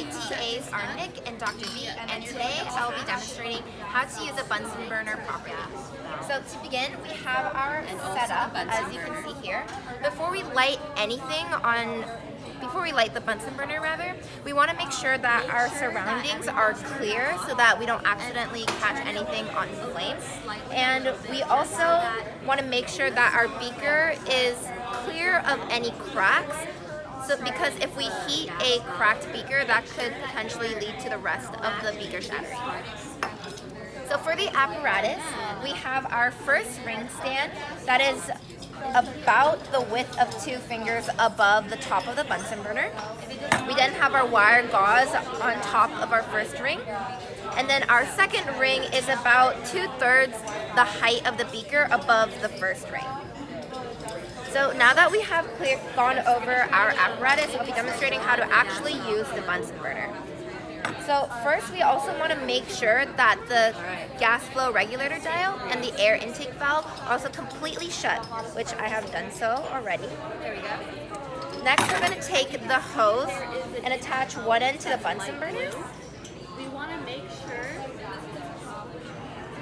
My TAs are Nick and Dr. V, and today I will be demonstrating how to use a Bunsen burner properly. So to begin, we have our setup, as you can see here. Before we light the Bunsen burner we want to make sure that our surroundings are clear so that we don't accidentally catch anything on flame. And we also want to make sure that our beaker is clear of any cracks. So because if we heat a cracked beaker, that could potentially lead to the rest of the beaker shattering. So for the apparatus, we have our first ring stand that is about the width of 2 fingers above the top of the Bunsen burner. We then have our wire gauze on top of our first ring. And then our second ring is about 2/3 the height of the beaker above the first ring. So now that we have gone over our apparatus, I'll be demonstrating how to actually use the Bunsen burner. So first, we also want to make sure that the gas flow regulator dial and the air intake valve are also completely shut, which I have done so already. There we go. Next, we're going to take the hose and attach one end to the Bunsen burner. We want to make sure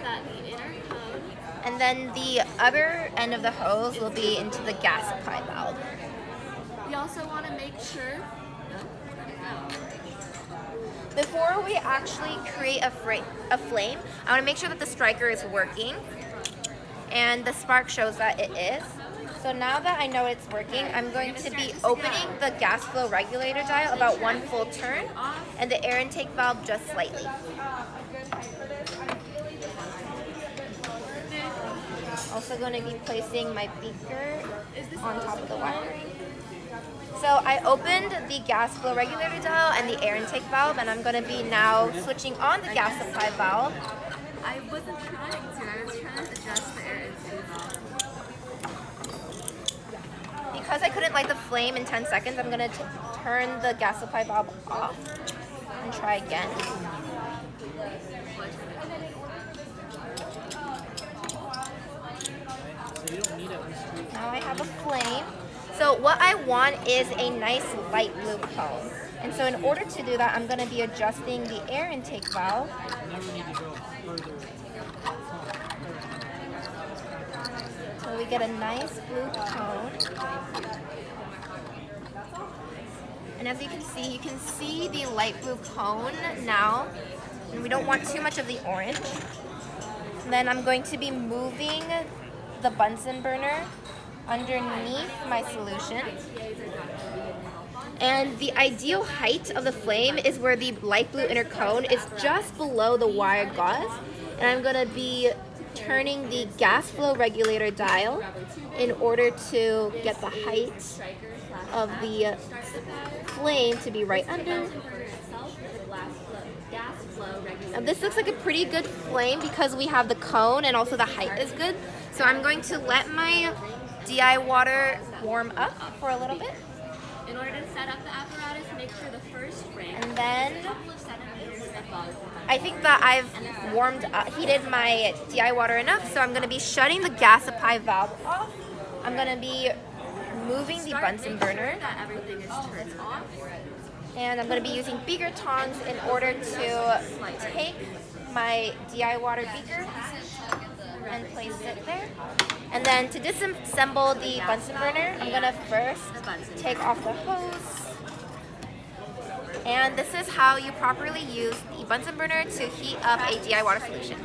that the inner cone, and then the other end of the hose will be into the gas supply valve. we also want to make sure before we actually create a flame, I want to make sure that the striker is working, and the spark shows that it is. So now that I know it's working, I'm going to be opening the gas flow regulator dial about 1 full turn, and the air intake valve just slightly. Also going to be placing my beaker on top of the wiring. So I opened the gas flow regulator dial and the air intake valve, and I'm going to be now switching on the gas supply valve. I wasn't trying to. I was trying to adjust the air intake valve. Because I couldn't light the flame in 10 seconds, I'm going to turn the gas supply valve off and try again. Now I have a flame. So what I want is a nice light blue cone. And so in order to do that, I'm going to be adjusting the air intake valve. So we get a nice blue cone. And as you can see the light blue cone now. And we don't want too much of the orange. And then I'm going to be moving the Bunsen burner underneath my solution. And the ideal height of the flame is where the light blue inner cone is just below the wire gauze. And I'm going to be turning the gas flow regulator dial in order to get the height of the flame to be right under. Now this looks like a pretty good flame because we have the cone and also the height is good. So I'm going to let my DI water warm up for a little bit. In order to set up the apparatus, make sure the first ring And then is a couple of centimeters above. I think that I've heated my DI water enough, so I'm going to be shutting the gas supply valve off. I'm going to be moving the Bunsen burner, That everything is turned off. and I'm going to be using beaker tongs in order to take my DI water beaker and place it there. And then to disassemble the Bunsen burner, I'm going to first take off the hose. And this is how you properly use the Bunsen burner to heat up a DI water solution.